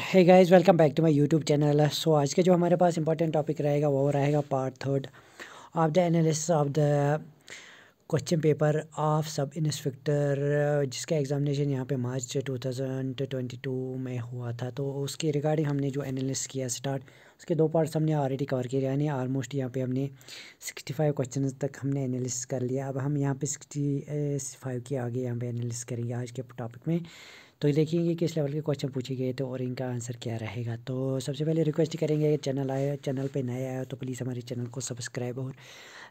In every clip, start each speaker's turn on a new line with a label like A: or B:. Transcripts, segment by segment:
A: Hey guys, welcome back to my YouTube channel. So आज के जो हमारे पास इंपॉर्टेंट टॉपिक रहेगा वो रहेगा part third of the analysis of the question paper of sub inspector, जिसका एग्जामिनेशन यहाँ पे मार्च 2022 में हुआ था। तो उसके रिगार्डिंग हमने जो एनालिसिस किया स्टार्ट, उसके दो पार्ट्स हमने ऑलरेडी कवर किए, यानी ऑलमोस्ट यहाँ पे हमने 65 क्वेश्चन तक हमने एनालिसिस कर लिया। अब हम यहाँ पे 65 के आगे यहाँ पे एनालिसिस करेंगे आज के टॉपिक में। तो ये देखेंगे किस लेवल के क्वेश्चन पूछे गए थे और इनका आंसर क्या रहेगा। तो सबसे पहले रिक्वेस्ट करेंगे, चैनल पे नए आए हो तो प्लीज़ हमारे चैनल को सब्सक्राइब और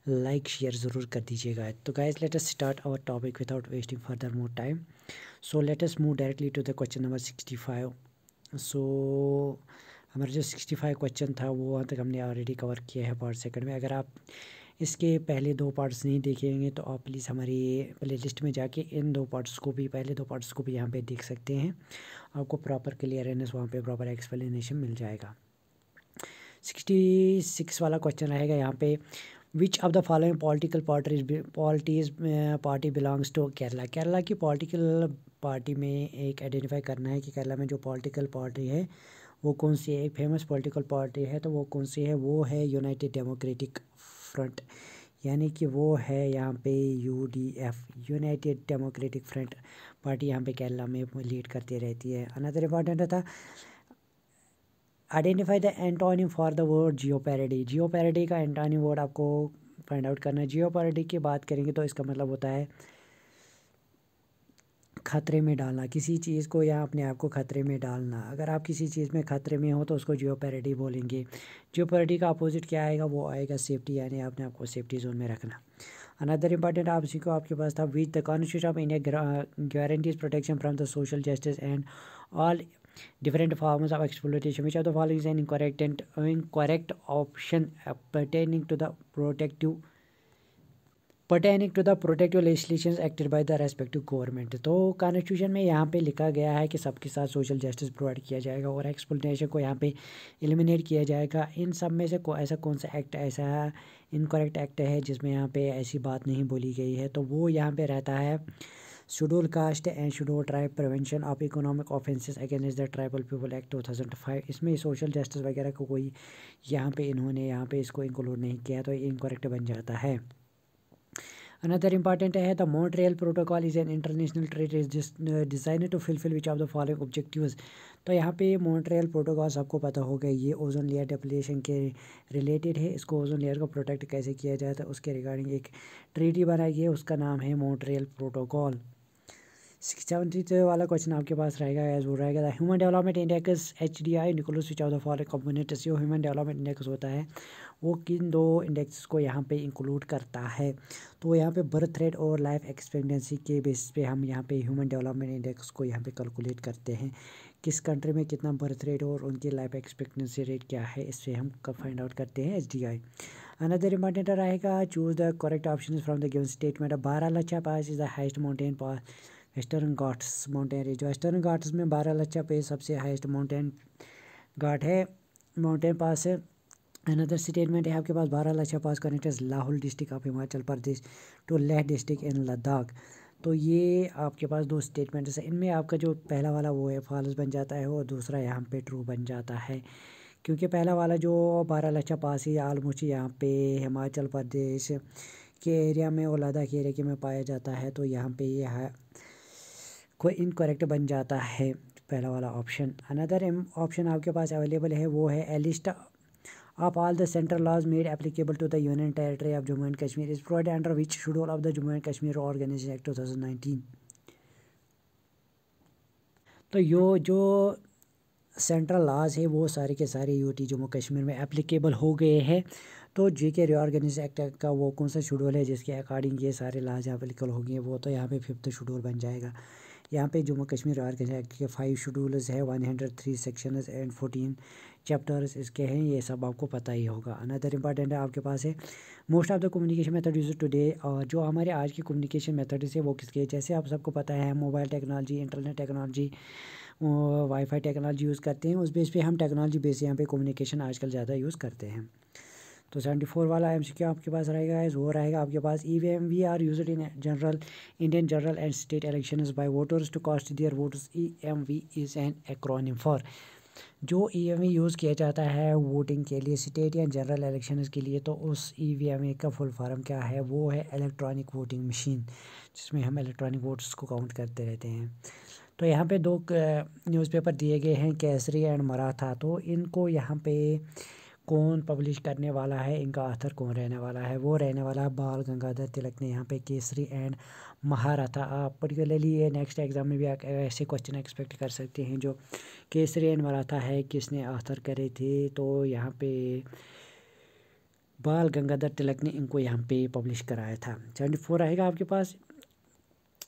A: लाइक शेयर ज़रूर कर दीजिएगा। तो guys, let us start our topic without wasting further more time. So let us move directly to the question number 65। So हमारा जो 65 क्वेश्चन था वो वहाँ तक हमने ऑलरेडी कवर किया है पार्ट सेकंड में। अगर आप इसके पहले दो पार्ट्स नहीं देखेंगे तो आप प्लीज़ हमारी प्लेलिस्ट में जाके इन दो पार्ट्स को भी, पहले दो पार्ट्स को भी यहाँ पे देख सकते हैं। आपको प्रॉपर क्लियरनेस, वहाँ पे प्रॉपर एक्सप्लेनेशन मिल जाएगा। 66 वाला क्वेश्चन रहेगा यहाँ पे, which of the following political party belongs to Kerala. Kerala की पॉलिटिकल पार्टी में एक आइडेंटिफाई करना है कि केरला में जो पॉलिटिकल पार्टी है वो कौन सी है। एक फेमस पॉलिटिकल पार्टी है तो वो कौन सी है, वो है यूनाइटेड डेमोक्रेटिक फ्रंट, यानी कि वो है यहाँ पे UDF, United democratic front party यहाँ पे केरला में लीड करती रहती है। अनदर इम्पॉर्टेंट था, identify the antonym for the word Jio parody. Jio parody का एंटोनिम वर्ड आपको फाइंड आउट करना है। जियो पैरोडी की बात करेंगे तो इसका मतलब होता है खतरे में डालना, किसी चीज़ को या अपने आप को खतरे में डालना। अगर आप किसी चीज़ में खतरे में हो तो उसको जियो पैरोडी बोलेंगे। जियो पैरोडी का अपोजिट क्या आएगा, वो आएगा सेफ्टी, यानी अपने आप को सेफ्टी जोन में रखना। अनदर इम्पॉर्टेंट आपके पास था, which the constitution of India guarantees protection from the social justice and all different forms of exploitation. Which of the following is an incorrect option pertaining to the protective legislation acted by the respective government। तो constitution में यहाँ पे लिखा गया है कि सबके साथ सोशल जस्टिस प्रोवाइड किया जाएगा और एक्सप्लोइटेशन को यहाँ पे एलिमिनेट किया जाएगा। इन सब में से ऐसा कौन सा एक्ट ऐसा इनकरेक्ट एक्ट है जिसमें यहाँ पे ऐसी बात नहीं बोली गई है, तो वो यहाँ पे रहता है schedule caste and schedule tribe prevention of economic offences against the tribal people act 2005। इसमें सोशल जस्टिस वगैरह को कोई यहाँ पे इन्होंने यहाँ पे इसको इंक्लूड नहीं किया, तो ये इनकरेक्ट बन जाता है। अनदर इम्पॉर्टेंट है, the Montreal protocol is an international treaty designed to fulfil which of the following objectives. तो यहाँ पे मॉन्ट्रियल प्रोटोकॉल सबको पता होगा, ये ओजोन लेयर डिप्लीशन के रिलेटेड है। इसको ओजोन लेयर को प्रोटेक्ट कैसे किया जाए तो उसके रिगार्डिंग एक ट्रीटी बनाई गई है, उसका नाम है मॉन्ट्रियल प्रोटोकॉल। 70 वाला क्वेश्चन आपके पास रहेगा, एज वो रहेगा the human development index HDI includes which of the following components. जो ह्यूमन डेवलपमेंट इंडेक्स होता है वो किन दो इंडेक्स को यहाँ पे इंक्लूड करता है। तो यहाँ पे बर्थ रेट और लाइफ एक्सपेक्टेंसी के बेसिस पे हम यहाँ पे ह्यूमन डेवलपमेंट इंडेक्स को यहाँ पे कैलकुलेट करते हैं, किस कंट्री में कितना बर्थ रेट और उनकी लाइफ एक्सपेक्टेंसी रेट क्या है, इससे हम कब फाइंड आउट करते हैं HDI। अनदर इम्पॉर्टेंट रहेगा, choose the correct option from the given statement. Baralacha pass is the highest mountain pass western Ghats mountain range. Western Ghats में बारालाचा पे सबसे हाईएस्ट माउंटेन घाट है, माउंटेन पास है। अनदर स्टेटमेंट है आपके पास, Baralacha pass connects Lahaul district of Himachal Pradesh to Leh district in Ladakh. तो ये आपके पास दो स्टेटमेंट्स है, इनमें आपका जो पहला वाला वो है फॉल्स बन जाता है और दूसरा यहाँ पे ट्रू बन जाता है, क्योंकि पहला वाला जो बारालाचा पास ही ऑलमोस्ट यहाँ पे हिमाचल प्रदेश के एरिया में और लद्दाख एरिया के में पाया जाता है, तो यहाँ पे ये है कोई इनकरेक्ट बन जाता है पहला वाला ऑप्शन। अनदर ऑप्शन आपके पास अवेलेबल है, वो है a list of all the central laws made applicable to the union territory of Jammu and Kashmir is provided under which schedule of the Jammu and Kashmir organisation act 2019। तो जो सेंट्रल लॉज है वो सारे के सारे यूटी जम्मू कश्मीर में एप्लीकेबल हो गए हैं। तो JK रीऑर्गेनाइजेशन एक्ट का वो कौन सा शेड्यूल है जिसके अकॉर्डिंग ये सारे लॉज एप्लीकेबल हो गए, वो तो यहाँ पे 5th शेड्यूल बन जाएगा। यहाँ पे जम्मू कश्मीर रीऑर्गेनाइजेशन एक्ट के 5 शेड्यूल्स है, 103 सेक्शंस एंड 14 चैप्टर्स इसके हैं, ये सब आपको पता ही होगा। अनदर इम्पॉर्टेंट है आपके पास है, most of the communication method use today. और जो हमारे आज की कम्युनिकेशन मेथड है वो किसके, जैसे आप सबको पता है mobile technology, internet technology, wifi technology use करते हैं, उस बेस पे हम टेक्नोलॉजी बेस यहाँ पे कम्युनिकेशन आजकल ज़्यादा यूज़ करते हैं। तो 74 वाला MCQ आपके पास रहेगा, वो रहेगा आपके पास, EVM are used in general Indian and state elections by voters to cast their votes. EMV is an acronym for. जो ईवीएम यूज़ किया जाता है वोटिंग के लिए स्टेट या जनरल इलेक्शंस के लिए, तो उस ईवीएम का फुल फॉर्म क्या है, वो है इलेक्ट्रॉनिक वोटिंग मशीन, जिसमें हम इलेक्ट्रॉनिक वोट्स को काउंट करते रहते हैं। तो यहाँ पे दो न्यूज़पेपर दिए गए हैं, केसरी एंड मराठा। तो इनको यहाँ पे कौन पब्लिश करने वाला है, इनका ऑथर कौन रहने वाला है, वो रहने वाला है बाल गंगाधर तिलक ने यहाँ पे केसरी एंड महारथा। आप पर्टिकुलरली ये नेक्स्ट एग्जाम में भी ऐसे क्वेश्चन एक्सपेक्ट कर सकते हैं। जो केसरी एंड मराठा है किसने ऑथर करे थे, तो यहाँ पे बाल गंगाधर तिलक ने इनको यहाँ पे पब्लिश कराया था। 74 रहेगा आपके पास।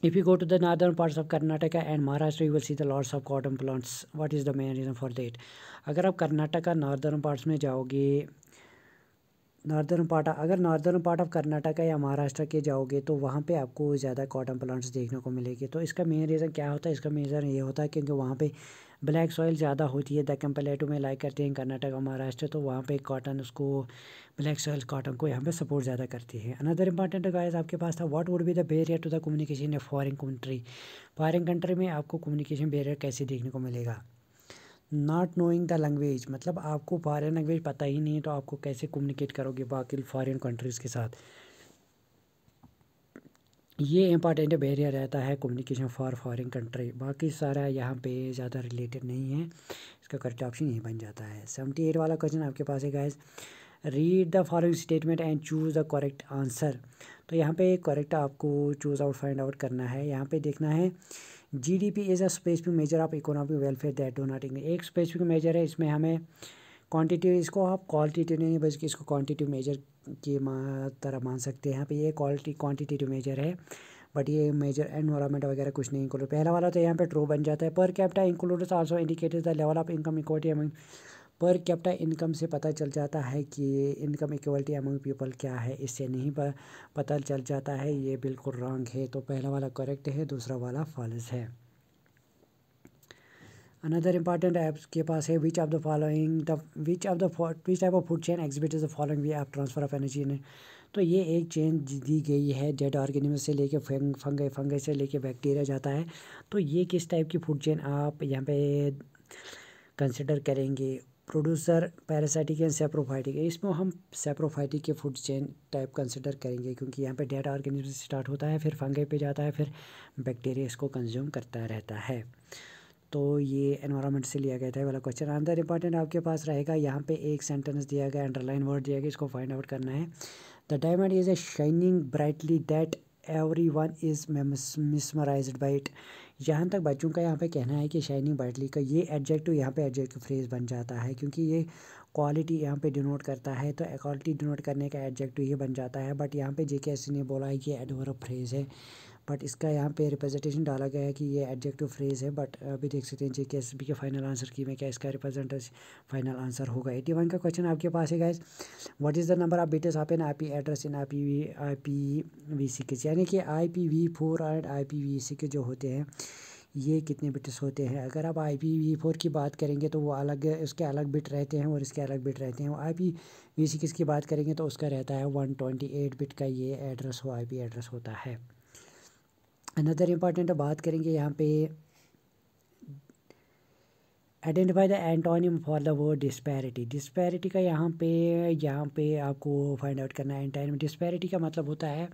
A: If you go to the northern parts of Karnataka and Maharashtra, you will see the lots of cotton plants. What is the main reason for that? अगर आप कर्नाटका नॉर्दर्न पार्ट्स में जाओगे, अगर नॉर्दर्न पार्ट ऑफ कर्नाटका या महाराष्ट्र के जाओगे तो वहाँ पे आपको ज़्यादा कॉटन प्लांट्स देखने को मिलेगी। तो इसका मेन रीज़न क्या होता है, इसका मेन रीज़न ये होता है क्योंकि वहाँ पे ब्लैक सॉइल ज़्यादा होती है। दक्कन प्लेटू में लाइक करते हैं कर्नाटक और महाराष्ट्र, तो वहाँ पे कॉटन उसको ब्लैक सॉइल कॉटन को यहाँ पे सपोर्ट ज़्यादा करती है। अनदर इंपॉर्टेंट गाइस आपके पास था, what would be the barrier to the communication in foreign country. Foreign country में आपको कम्युनिकेशन बैरियर कैसे देखने को मिलेगा। नॉट नोइंग द लैंग्वेज, मतलब आपको फॉरेन लैंग्वेज पता ही नहीं है तो आपको कैसे कम्युनिकेट करोगे बाकी फॉरेन कंट्रीज़ के साथ। ये इंपॉर्टेंट बैरियर रहता है कम्युनिकेशन फॉर फॉरेन कंट्री। बाकी सारा यहाँ पे ज़्यादा रिलेटेड नहीं है, इसका करेक्ट ऑप्शन यही बन जाता है। 78 वाला क्वेश्चन आपके पास है guys, read the following statement and choose the correct answer. तो यहाँ पे करेक्ट आपको चूज़ आउट फाइंड आउट करना है। यहाँ पे देखना है GDP is a specific measure of economic welfare that do not include. एक स्पेसिफिक मेजर है, इसमें हमें क्वांटिटी, इसको आप क्वालिटेटिव नहीं बल्कि इसको क्वांटिटिव मेजर की तरह मान सकते हैं। यहाँ पे ये क्वांटिटेटिव मेजर है, बट ये मेजर एनवायरनमेंट वगैरह कुछ नहीं इंक्लूड। पहला वाला तो यहाँ पे ट्रू बन जाता है। Per capita includes also indicates the level of income equality among. Per capita income से पता चल जाता है कि इनकम इक्वालिटी अमंग पीपल क्या है, इससे नहीं पता चल जाता है। ये बिल्कुल रॉन्ग है, तो पहला वाला करेक्ट है, दूसरा वाला फॉल्स है। अनदर इंपॉर्टेंट आपके पास है, which type of food chain exhibit the following way of transfer of energy in. तो ये एक चेन दी गई है, डेड ऑर्गेनिज्म से लेके फंगई से लेके बैक्टीरिया जाता है। तो ये किस टाइप की फूड चेन आप यहाँ पे कंसिडर करेंगे, प्रोड्यूसर, पैरासाइटिक या सेप्रोफाइटिक। इसमें हम सेप्रोफाइटिक के फूड चेन टाइप कंसिडर करेंगे क्योंकि यहाँ पे डेड ऑर्गेनिज्म से स्टार्ट होता है, फिर फंगई पे जाता है, फिर बैक्टीरिया इसको कंज्यूम करता रहता है। तो ये एनवायरनमेंट से लिया गया था वाला क्वेश्चन। अंदर इंपॉर्टेंट आपके पास रहेगा, यहाँ पे एक सेंटेंस दिया गया, अंडरलाइन वर्ड दिया गया, इसको फाइंड आउट करना है। The diamond is a shining brightly that every one is mesmerised by it. जहाँ तक बच्चों का यहाँ पे कहना है कि शाइनिंग ब्राइटली का ये एडजेक्टिव यहाँ पे एडजेक्टिव फ्रेज बन जाता है क्योंकि ये क्वालिटी यहाँ पे डिनोट करता है, तो क्वालिटी डिनोट करने का एडजेक्टिव ये बन जाता है। बट यहाँ पे जेकेएससी ने बोला है कि एडवर्ब फ्रेज है, बट इसका यहाँ पे रिप्रेजेंटेशन डाला गया है कि ये एडजेक्टिव फ्रेज है। बट अभी देख सकते हैं जेकेएसबी के फाइनल आंसर की में क्या इसका रिप्रेजेंटेशन फाइनल आंसर होगा। 81 का क्वेश्चन आपके पास है guys, what is the number of bits of N IP address in IPv6, यानी कि IPv4 और IPv6 जो होते हैं ये कितने बिट्स होते हैं। अगर आप IPv4 की बात करेंगे तो वो अलग, उसके अलग बिट रहते हैं और इसके अलग बिट रहते हैं। IPv6 की बात करेंगे तो उसका रहता है 128 बिट का ये एड्रेस हो IP एड्रेस होता है। अनदर इम्पॉर्टेंट बात करेंगे यहाँ पे, identify the antonym for the word disparity. Disparity का यहाँ पे आपको फाइंड आउट करना है। एंटोनिम डिस्पैरिटी का मतलब होता है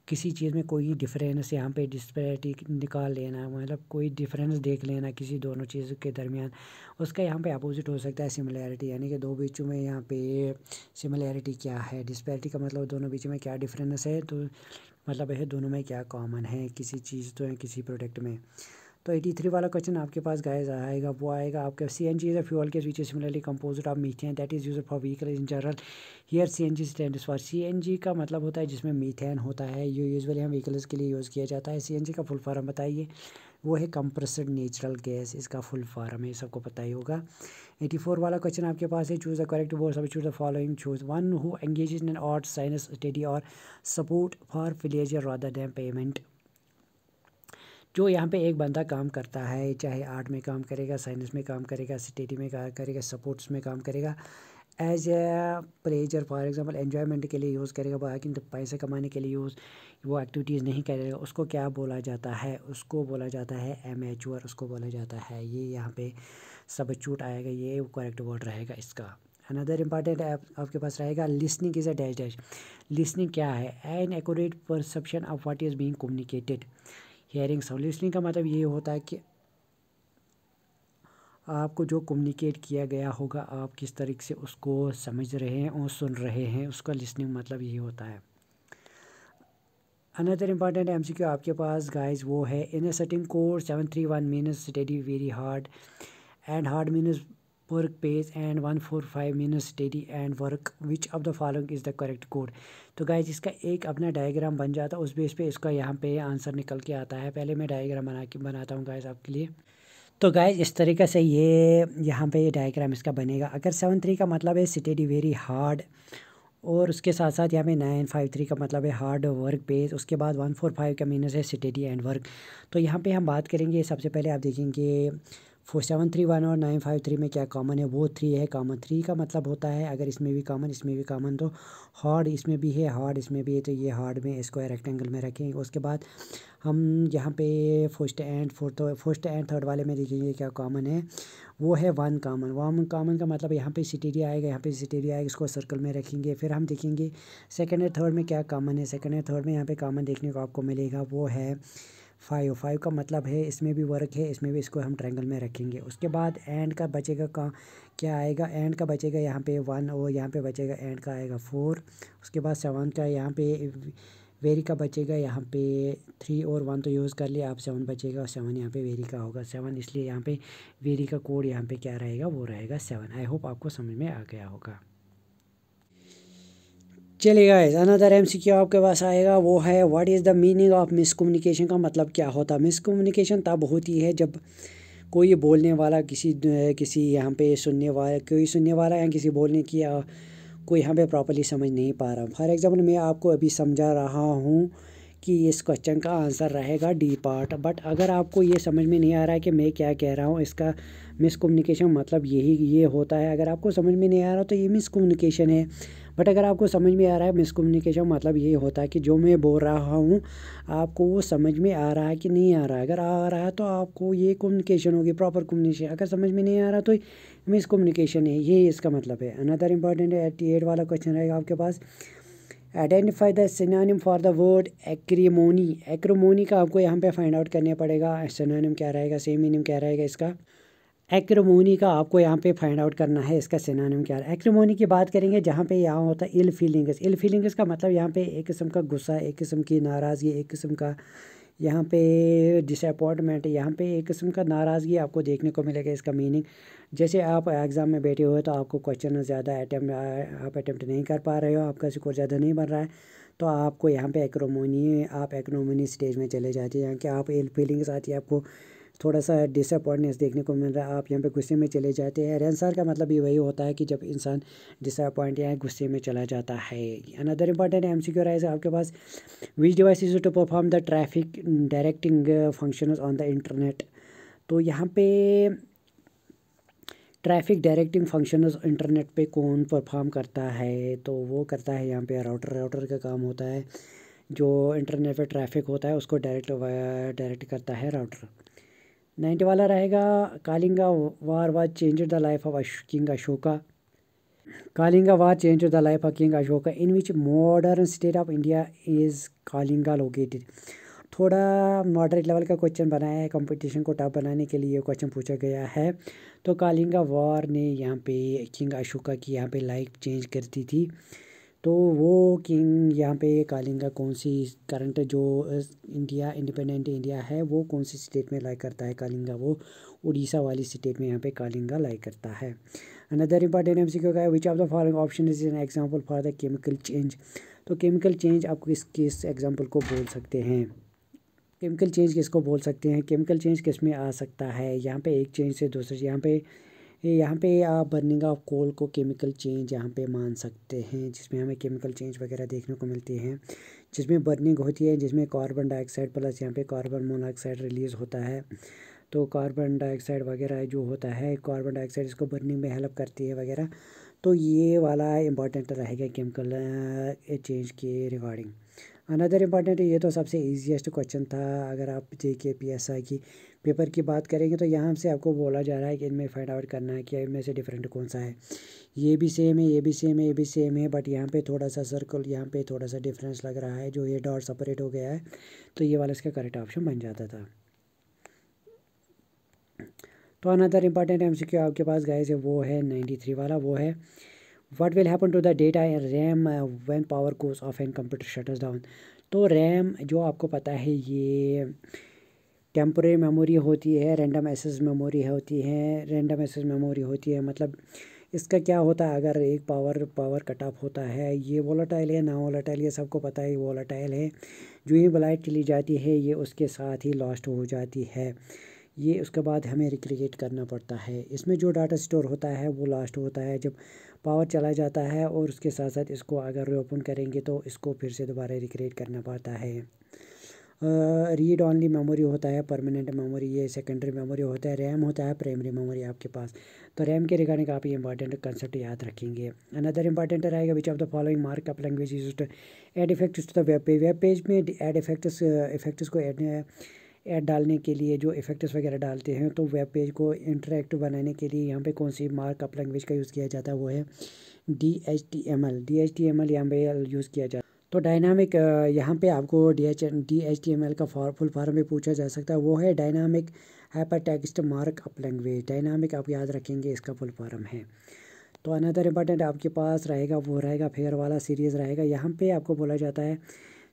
A: किसी चीज़ में कोई डिफरेंस, यहाँ पे डिस्पैरिटी निकाल लेना, मतलब कोई डिफरेंस देख लेना किसी दोनों चीज़ के दरमियान। उसका यहाँ पे अपोजिट हो सकता है सिमिलैरिटी, यानी कि दो बीचों में यहाँ पे सिमिलैरिटी क्या है। डिस्पैरिटी का मतलब दोनों बीचों में क्या डिफरेंस है, तो मतलब है दोनों में क्या कॉमन है किसी चीज़ तो है किसी प्रोडक्ट में। तो 83 वाला क्वेश्चन आपके पास गाइस आएगा, वो आएगा आपका CNG is a fuel gas which is similarly composed of methane that is used for vehicle in general. Here CNG stands for, CNG का मतलब होता है जिसमें मीथेन होता है, ये यूजुअली हम व्हीकल्स के लिए यूज़ किया जाता है। CNG का फुल फॉर्म बताइए, वो है कंप्रेस्ड नेचुरल गैस, इसका फुल फॉर्म है, सबको पता ही होगा। 84 वाला क्वेश्चन आपके पास है, choose the correct words of choose the following, choose one who engages in art science study और support for pleasure rather than payment. जो यहाँ पे एक बंदा काम करता है, चाहे आर्ट में काम करेगा, साइंस में काम करेगा, स्टडी में काम करेगा, सपोर्ट्स में काम करेगा, as a pleasure for example enjoyment के लिए यूज़ करेगा, बाकी पैसे कमाने के लिए यूज़ वो एक्टिविटीज़ नहीं करेगा, उसको क्या बोला जाता है, उसको बोला जाता है एमेच्योर, उसको बोला जाता है। ये यहाँ पे सबस्टिट्यूट आएगा, ये करेक्ट वर्ड रहेगा इसका। अनदर इम्पॉर्टेंट आपके पास रहेगा listening is a dash dash. Listening क्या है? An accurate perception of what is being communicated. Hearing sound, listening का मतलब ये होता है कि आपको जो कम्युनिकेट किया गया होगा आप किस तरीके से उसको समझ रहे हैं और सुन रहे हैं, उसका लिसनिंग मतलब यही होता है। अनदर इम्पॉर्टेंट एमसीक्यू आपके पास गाइस वो है in a setting code 731 means study very hard and hard means work page and 145 means study and work which of the following is the correct code. तो guys इसका एक अपना diagram बन जाता है, उस बेस पे इसका यहाँ पे आंसर निकल के आता है। पहले मैं डायग्राम बनाता हूँ गाइस आपके लिए। तो गाइस इस तरीके से ये यहाँ पे ये डायग्राम इसका बनेगा। अगर 73 का मतलब है स्टडी वेरी हार्ड, और उसके साथ साथ यहाँ पे 953 का मतलब है हार्ड वर्क पेज, उसके बाद 145 का मीनस है स्टडी एंड वर्क। तो यहाँ पे हम बात करेंगे, सबसे पहले आप देखेंगे 4731 और 953 में क्या कॉमन है, वो 3 है कॉमन। 3 का मतलब होता है अगर इसमें भी कॉमन इसमें भी कॉमन, तो हार्ड इसमें भी है हार्ड इसमें भी है, तो ये हार्ड में स्क्वायर रेक्टेंगल में रखेंगे। उसके बाद हम यहाँ पे फर्स्ट एंड थर्ड वाले में देखेंगे क्या कॉमन है, वो है 1 कॉमन। 1 कॉमन का मतलब यहाँ पे सिटी आएगा, यहाँ पे सिटी आएगा, इसको सर्कल में रखेंगे। फिर हम देखेंगे सेकंड और थर्ड में क्या कॉमन है। सेकंड और थर्ड में यहाँ पे कॉमन देखने को आपको मिलेगा, वो है 5 का मतलब है इसमें भी वर्क है इसमें भी, इसको हम ट्रायंगल में रखेंगे। उसके बाद एंड का बचेगा क्या आएगा, एंड का बचेगा यहाँ पे 1 और यहाँ पे बचेगा एंड का आएगा 4। उसके बाद 7 का यहाँ पे वेरी का बचेगा यहाँ पे 3 और 1 तो यूज़ कर लिया, आप 7 बचेगा और 7 यहाँ पे वेरी का होगा 7, इसलिए यहाँ पे वेरी का कोड यहाँ पे क्या रहेगा, वो रहेगा 7। आई होप आपको समझ में आ गया होगा। चलिए गाइस अनदर एमसीक्यू आपके पास आएगा, वो है what is the meaning of miscommunication. का मतलब क्या होता है? मिसकम्युनिकेशन तब होती है जब कोई बोलने वाला किसी यहाँ पे कोई सुनने वाला या किसी बोलने की कोई यहाँ पे प्रॉपर्ली समझ नहीं पा रहा। फॉर एग्जांपल मैं आपको अभी समझा रहा हूँ कि इस क्वेश्चन का आंसर रहेगा डी पार्ट, बट अगर आपको ये समझ में नहीं आ रहा है कि मैं क्या कह रहा हूँ, इसका मिसकम्युनिकेशन मतलब ये होता है। अगर आपको समझ में नहीं आ रहा तो ये मिसकम्युनिकेशन है, बट अगर आपको समझ में आ रहा है, मिसकम्युनिकेशन मतलब ये होता है कि जो मैं बोल रहा हूँ आपको वो समझ में आ रहा है कि नहीं आ रहा है। अगर आ रहा है तो आपको ये कम्युनिकेशन होगी, प्रॉपर कम्युनिकेशन। अगर समझ में नहीं आ रहा तो मिसकम्युनिकेशन है, ये इसका मतलब है। अनदर इंपॉर्टेंट 88 वाला क्वेश्चन रहेगा आपके पास, identify the synonym for the word acrimony. Acrimony का आपको यहाँ पे फाइंड आउट करना पड़ेगा, सिनोनिम क्या रहेगा, सेम मीनिंग क्या रहेगा इसका। एक्रीमोनी का आपको यहाँ पे फाइंड आउट करना है, इसका सिनोनिम क्या है। एक्रीमोनी की बात करेंगे जहाँ पे यहाँ होता है इल फीलिंग्स। इल फीलिंग्स का मतलब यहाँ पे एक किस्म का गुस्सा, एक किस्म की नाराज़गी, एक किस्म का यहाँ पे डिसअपॉइंटमेंट, यहाँ पे एक किस्म का नाराज़गी आपको देखने को मिलेगा। इसका मीनिंग जैसे आप एग्ज़ाम में बैठे हुए तो आपको क्वेश्चन ज़्यादा आप अटैम्प्ट नहीं कर पा रहे हो, आपका स्कोर ज़्यादा नहीं बन रहा है, तो आपको यहाँ पे एक्रोमोनी स्टेज में चले जाते हैं, यहाँ कि आप इल फीलिंग्स आती है, आपको थोड़ा सा डिसअपॉइंटनेस देखने को मिल रहा है, आप यहाँ पे गुस्से में चले जाते हैं। रेंसर का मतलब भी वही होता है कि जब इंसान डिसअपॉइंट या गुस्से में चला जाता है। अनदर इंपॉर्टेंट एमसीक्यू है आपके पास, which device is to perform the traffic directing functions on the internet. तो यहाँ पे ट्रैफिक डायरेक्टिंग फंक्शंस इंटरनेट पे कौन परफॉर्म करता है, तो वो करता है यहाँ पे राउटर का काम होता है। जो इंटरनेट पे ट्रैफिक होता है उसको डायरेक्ट करता है राउटर। 90 वाला रहेगा, Kalinga war change the life of king Ashoka. Kalinga war change the life of king Ashoka in which modern state of India is Kalinga located. थोड़ा मॉडरेट लेवल का क्वेश्चन बनाया है, कंपटीशन को टफ बनाने के लिए क्वेश्चन पूछा गया है। तो कालिंगा वार ने यहाँ पे किंग अशोका की यहाँ पे लाइफ चेंज कर दी थी। तो वो किंग यहाँ पे कालिंगा कौन सी करंट जो इंडिपेंडेंट इंडिया है वो कौन सी स्टेट में लाइक करता है, कालिंगा वो उड़ीसा वाली स्टेट में यहाँ पे कालिंगा लाइक करता है। अनदर इंपॉर्टेंट एमसीक्यू का है, विच of the following option is an example for the chemical change. तो केमिकल चेंज आप किस एग्जांपल को बोल सकते हैं, केमिकल चेंज किसको बोल सकते हैं, केमिकल चेंज किस में आ सकता है। यहाँ पे एक चेंज से दूसरे, यहाँ पे आप बर्निंग ऑफ कोल को केमिकल चेंज यहाँ पे मान सकते हैं, जिसमें हमें केमिकल चेंज वगैरह देखने को मिलती हैं, जिसमें बर्निंग होती है, जिसमें कार्बन डाइऑक्साइड प्लस यहाँ पे कार्बन मोनोऑक्साइड रिलीज़ होता है। तो कार्बन डाइऑक्साइड वगैरह जो होता है, कार्बन डाइऑक्साइड इसको बर्निंग में हेल्प करती है वगैरह। तो ये वाला इम्पॉर्टेंट रहेगा केमिकल चेंज के रिगार्डिंग। अनदर इम्पॉर्टेंट, ये तो सबसे ईजीएस्ट क्वेश्चन था। अगर आप JK PSI की पेपर की बात करेंगे तो यहाँ से आपको बोला जा रहा है कि इनमें फाइंड आउट करना है कि इनमें से डिफरेंट कौन सा है। ये भी सेम है, ये भी सेम है, ये भी सेम है, बट यहाँ पे थोड़ा सा सर्कल, यहाँ पे थोड़ा सा डिफरेंस लग रहा है, जो ये डॉट सेपरेट हो गया है, तो ये वाला इसका करेक्ट ऑप्शन बन जाता था। तो अनदर इम्पॉर्टेंट MCQ आपके पास गाइस है, वो है 93 वाला, वो है what will happen to the data in RAM when power goes off and computer shuts down. तो रैम जो आपको पता है ये टेम्परेरी मेमोरी होती है, रैंडम एक्सेस मेमोरी होती है, रैंडम एक्सेस मेमोरी होती है। मतलब इसका क्या होता है, अगर एक पावर कट ऑफ होता है, ये वोलेटाइल है ना वोलेटाइल, ये सबको पता है ये वोलेटाइल है। जो ही ब्लाइट चली जाती है ये उसके साथ ही लॉस्ट हो जाती है, ये उसके बाद हमें रिक्रिएट करना पड़ता है। इसमें जो डाटा स्टोर होता है वो लास्ट होता है जब पावर चला जाता है, और उसके साथ साथ इसको अगर रीओपन करेंगे तो इसको फिर से दोबारा रिक्रिएट करना पड़ता है। रीड ऑनली मेमोरी होता है, परमानेंट मेमोरी ये सेकेंडरी मेमोरी होता है, रैम होता है, प्राइमरी मेमोरी आपके पास। तो रैम के रिगार्डिंग आप ये इंपॉर्टेंट कंसेप्ट याद रखेंगे। अनदर इंपॉर्टेंट रहेगा which of the following markup language used add effects to the web page में एड इफेक्ट्स को ऐड डालने के लिए जो इफेक्ट्स वगैरह डालते हैं, तो वेब पेज को इंटरेक्टिव बनाने के लिए यहाँ पे कौन सी मार्कअप लैंग्वेज का यूज़ किया जाता है, वो है DHTML यहाँ पे यूज़ किया जाता है। तो डायनामिक, यहाँ पे आपको DHTML का फुल फॉर्म में पूछा जा सकता है, वो है dynamic hypertext markup language. Dynamic आप याद रखेंगे, इसका फुल फॉर्म है। तो अनदर इम्पॉर्टेंट आपके पास रहेगा, वो रहेगा फिगर वाला सीरीज़ रहेगा। यहाँ पे आपको बोला जाता है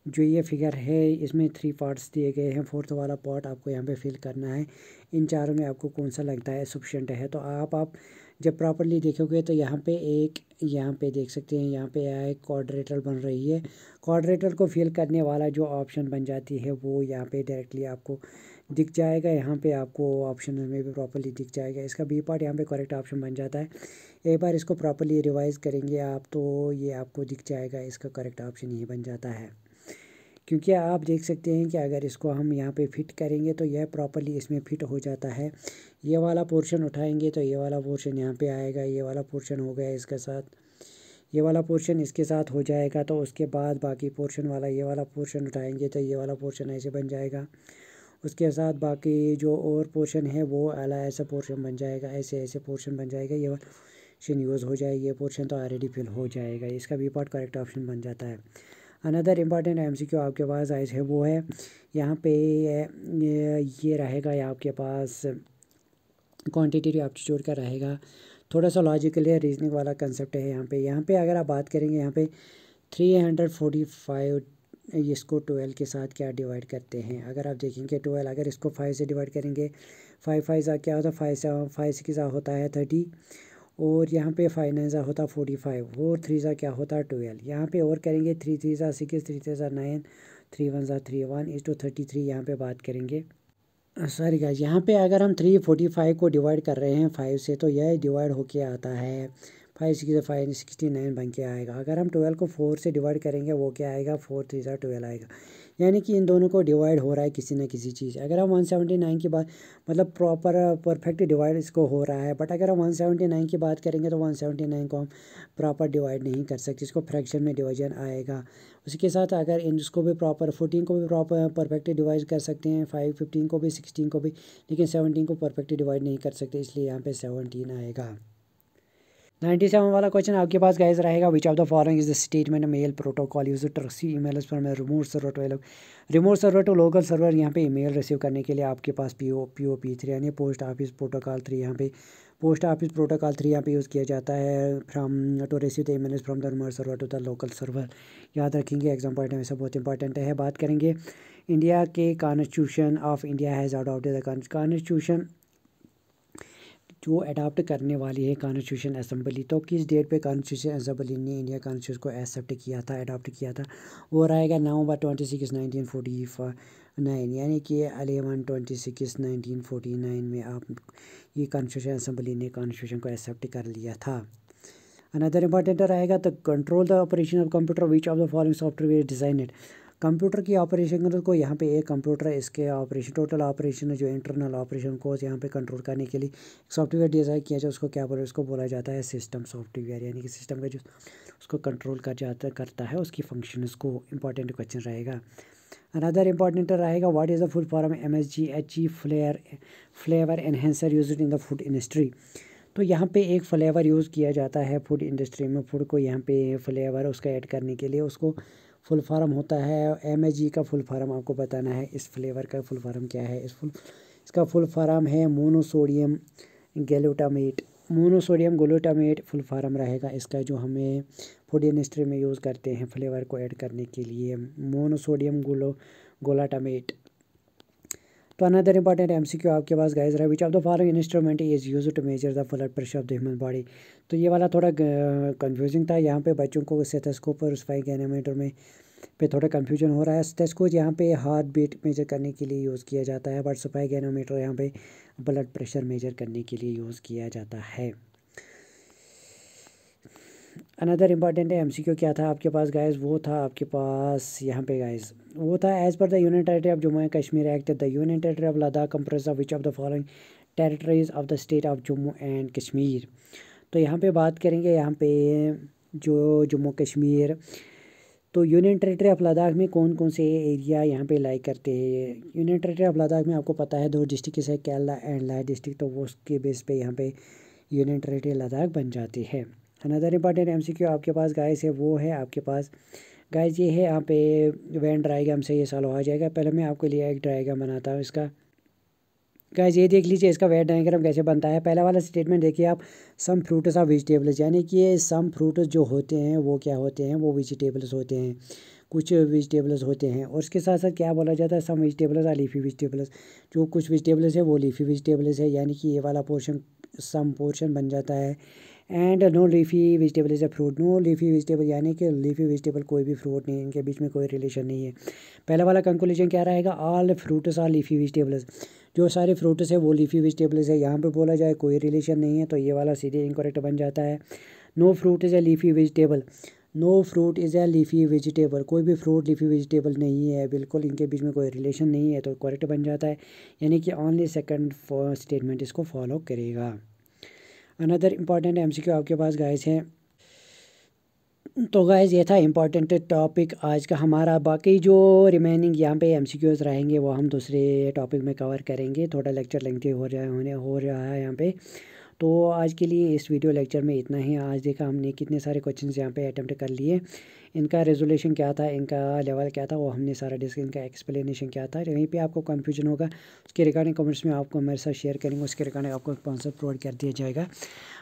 A: जो ये फिगर है इसमें 3 पार्ट्स दिए गए हैं, 4th वाला पार्ट आपको यहाँ पे फिल करना है। इन चारों में आपको कौन सा लगता है सफिशिएंट है। तो आप जब प्रॉपर्ली देखोगे तो यहाँ पे यहाँ पे देख सकते हैं, यहाँ पे एक क्वाड्रेटर बन रही है। क्वाड्रेटर को फिल करने वाला जो ऑप्शन बन जाती है वो यहाँ पे डायरेक्टली आपको दिख जाएगा। यहाँ पे आपको ऑप्शन में भी प्रॉपर्ली दिख जाएगा। इसका बी पार्ट यहाँ पे करेक्ट ऑप्शन बन जाता है। एक बार इसको प्रॉपर्ली रिवाइज करेंगे आप तो ये आपको दिख जाएगा, इसका करेक्ट ऑप्शन ये बन जाता है। क्योंकि आप देख सकते हैं कि अगर इसको हम यहाँ पे फिट करेंगे तो यह प्रॉपर्ली इसमें फिट हो जाता है। ये वाला पोर्शन उठाएंगे तो ये वाला पोर्शन यहाँ पे आएगा, ये वाला पोर्शन हो गया इसके साथ, ये वाला पोर्शन इसके साथ हो जाएगा। तो उसके बाद बाकी पोर्शन वाला ये वाला पोर्शन उठाएंगे तो ये वाला पोर्शन ऐसे बन जाएगा। उसके साथ बाकी जो और पोर्शन है वो अला ऐसा पोर्शन बन जाएगा, ऐसे ऐसे पोर्शन बन जाएगा। ये वाला पोर्शन यूज़ हो जाएगा, ये पोर्शन तो ऑलरेडी फिल हो जाएगा। इसका बी पार्ट करेक्ट ऑप्शन बन जाता है। अनदर इम्पॉर्टेंट MCQ आपके पास आए है, वो है यहाँ पे ये रहेगा आपके पास क्वांटिटेटिव एप्टीट्यूड का रहेगा। थोड़ा सा लॉजिकल या रीजनिंग वाला कंसेप्ट है यहाँ पे अगर आप बात करेंगे यहाँ पे 345 इसको 12 के साथ क्या डिवाइड करते हैं। अगर आप देखेंगे 12, अगर इसको 5 से डिवाइड करेंगे, 5 5 क्या होता है, 5 6 होता है 30, और यहाँ पे 5 9 होता 45, और 3 क्या होता है 12। यहाँ पे और करेंगे 3 3 6, 3 3 9, 3 1 3 1:33 यहाँ पे बात करेंगे। सॉरी गाइस, यहाँ पे अगर हम 345 को डिवाइड कर रहे हैं 5 से, तो यह डिवाइड होके आता है 5 6 5 69 बन के आएगा। अगर हम 12 को 4 से डिवाइड करेंगे वो क्या आएगा, 4 3 12 आएगा। यानी कि इन दोनों को डिवाइड हो रहा है किसी न किसी चीज़। अगर हम 179 की बात, मतलब प्रॉपर परफेक्ट डिवाइड इसको हो रहा है, बट अगर हम 179 की बात करेंगे तो 179 को हम प्रॉपर डिवाइड नहीं कर सकते, इसको फ्रैक्शन में डिवीजन आएगा। उसके साथ अगर इसको भी प्रॉपर 14 को भी प्रॉपर परफेक्ट डिवाइड कर सकते हैं, 5 15 को भी, 16 को भी, लेकिन 17 को परफेक्ट डिवाइड नहीं कर सकते, इसलिए यहाँ पे 17 आएगा। 97 वाला क्वेश्चन आपके पास गाइस रहेगा, which of the following is the statement mail protocol use to receive emails from remote server to local server. यहाँ पे ईमेल रिसीव करने के लिए आपके पास POP3 यानी पोस्ट ऑफिस प्रोटोकॉल 3, यहाँ पे पोस्ट ऑफिस प्रोटोकॉल 3 यहाँ पे यूज़ किया जाता है from to receive the emails from the remote server to the local server. याद रखेंगे, एग्जाम पॉइंट में से बहुत इंपॉर्टेंट है। बात करेंगे इंडिया के constitution of India has adopted the constitution, जो अडॉप्ट करने वाली है कॉन्स्टिट्यूशन असेंबली। तो किस डेट पे कॉन्स्टिट्यूशन असेंबली ने इंडिया कॉन्स्टिट्यूशन को एक्सेप्ट किया था, अडॉप्ट किया था, वो रहेगा नवंबर 26 1949, यानी कि 11/26/1949 में आप ये कॉन्स्टिट्यूशन असेंबली ने कॉन्स्टिट्यूशन को एक्सेप्ट कर लिया था। अनदर इंपॉर्टेंट रहेगा तो control the operation of computer, which of the following software designed. Computer की ऑपरेशन को यहाँ पे एक कंप्यूटर इसके ऑपरेशन टोटल ऑपरेशन जो इंटरनल ऑपरेशन को यहाँ पे कंट्रोल करने के लिए सॉफ्टवेयर डिज़ाइन किया जाए उसको क्या बोले, उसको बोला जाता है सिस्टम सॉफ्टवेयर, यानी कि सिस्टम का जो उसको कंट्रोल करता है उसकी फंक्शंस को। इंपॉर्टेंट क्वेश्चन रहेगा। अनदर इंपॉर्टेंट रहेगा what is the full form MSG flavour enhancer used in the food industry. तो यहाँ पे एक फ्लेवर यूज़ किया जाता है फूड इंडस्ट्री में, फूड को यहाँ पे फ्लेवर उसका ऐड करने के लिए, उसको फुल फॉर्म होता है MSG का फुल फॉर्म आपको बताना है। इस फ्लेवर का फुल फॉर्म क्या है? इसका फुल फॉर्म है monosodium glutamate. Monosodium glutamate full form रहेगा इसका, जो हमें फूड इंडस्ट्री में यूज़ करते हैं फ्लेवर को ऐड करने के लिए, मोनोसोडियम ग्लूटामेट। तो अनदर इंपॉर्टेंट MCQ आपके पास गाइस रहा, which of the following instrument is used to measure the blood pressure of the human body. तो ये वाला थोड़ा कंफ्यूजिंग था, यहाँ पे बच्चों को स्टेथोस्कोप और स्पाइगोमीटर में पे थोड़ा कंफ्यूजन हो रहा है। स्टेथोस्कोप यहाँ पे हार्ट बीट मेजर करने के लिए यूज़ किया जाता है, बट स्पाइगोमीटर यहाँ पे ब्लड प्रेशर मेजर करने के लिए यूज़ किया जाता है। अनदर इम्पॉर्टेंट MCQ क्या था आपके पास गाइस, वो था आपके पास यहाँ पे गाइस, वो था as per the union territory of Jammu and Kashmir act the union territory of Ladakh comprise of which of the following territories of the state of Jammu and Kashmir. तो यहाँ पे बात करेंगे यहाँ पे जो जम्मू कश्मीर, तो यूनियन टेरिटरी ऑफ लद्दाख में कौन कौन से एरिया यहाँ पे लाई करते हैं। यूनियन टेरिटरी ऑफ लद्दाख में आपको पता है 2 डिस्ट्रिक्ट है, केरला एंड लाह डिस्ट्रिक्ट, तो वो उसके बेस पे यहाँ पे यूनियन टेरिटरी लद्दाख बन जाती है। अनदर इंपॉर्टेंट MCQ आपके पास गाइस है, वो है आपके पास गाइस ये है यहाँ पे वेन डायग्राम से ये सॉल्व हो जाएगा। पहले मैं आपके लिए एक डायग्राम बनाता हूँ इसका। गाइस ये देख लीजिए इसका वेन डायग्राम कैसे बनता है। पहला वाला स्टेटमेंट देखिए आप, सम फ्रूट्स ऑफ वेजिटेबल्स, यानी कि ये सम फ्रूट्स जो होते हैं वो क्या होते हैं, वो वेजिटेबल्स होते हैं, कुछ वेजिटेबल्स होते हैं। और उसके साथ साथ क्या बोला जाता है, सम वेजिटेबल्स और लीफी वेजिटेबल्स, जो कुछ वेजिटेबल्स है वो लीफी वेजिटेबल्स है, यानी कि ये वाला पोर्शन सम पोर्शन बन जाता है। And no leafy vegetable is a fruit, no leafy vegetable यानी कि लीफी वेजिटेबल कोई भी फ्रूट नहीं है, इनके बीच में कोई रिलेशन नहीं है। पहला वाला कंक्लूजन क्या रहेगा, all fruits are leafy vegetables, जो सारे फ्रूट्स है वो लीफी वेजिटेबल्स है। यहाँ पे बोला जाए कोई रिलेशन नहीं है, तो ये वाला सीधे इनकरेक्ट बन जाता है। No fruit is a leafy vegetable, no fruit is a leafy vegetable, कोई भी फ्रूट लीफी वेजिटेबल नहीं है, बिल्कुल इनके बीच में कोई रिलेशन नहीं है, तो करेक्ट बन जाता है, यानी कि ओनली सेकंड स्टेटमेंट इसको फॉलो करेगा। अनदर इम्पॉर्टेंट MCQ आपके पास गाइस है। तो गाइस ये था इम्पॉर्टेंट टॉपिक आज का हमारा, बाकी जो रिमेनिंग यहाँ पे MCQs रहेंगे वो हम दूसरे टॉपिक में कवर करेंगे। थोड़ा लेक्चर लेंथी हो रहा है यहाँ पे। तो आज के लिए इस वीडियो लेक्चर में इतना ही। आज देखा हमने कितने सारे क्वेश्चंस यहाँ पे अटेम्प्ट कर लिए, इनका रेजोल्यूशन क्या था, इनका लेवल क्या था, वो हमने सारा डिस्कस, इनका एक्सप्लेनेशन क्या था। वहीं पे आपको कन्फ्यूजन होगा उसके रिगार्डिंग कमेंट्स में आपको मेरे साथ शेयर करेंगे, उसके रिगार्डिंग आपको आंसर प्रोवाइड कर दिया जाएगा।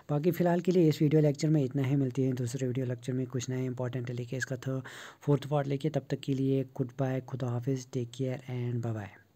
A: बाकी फ़िलहाल के लिए इस वीडियो लेक्चर में इतना ही, मिलती है दूसरे वीडियो लेक्चर में कुछ नया इंपॉर्टेंट लेके, इसका फोर्थ पार्ट लेके। तब तक के लिए गुड बाय, खुदा हाफिज़, take care and bye bye.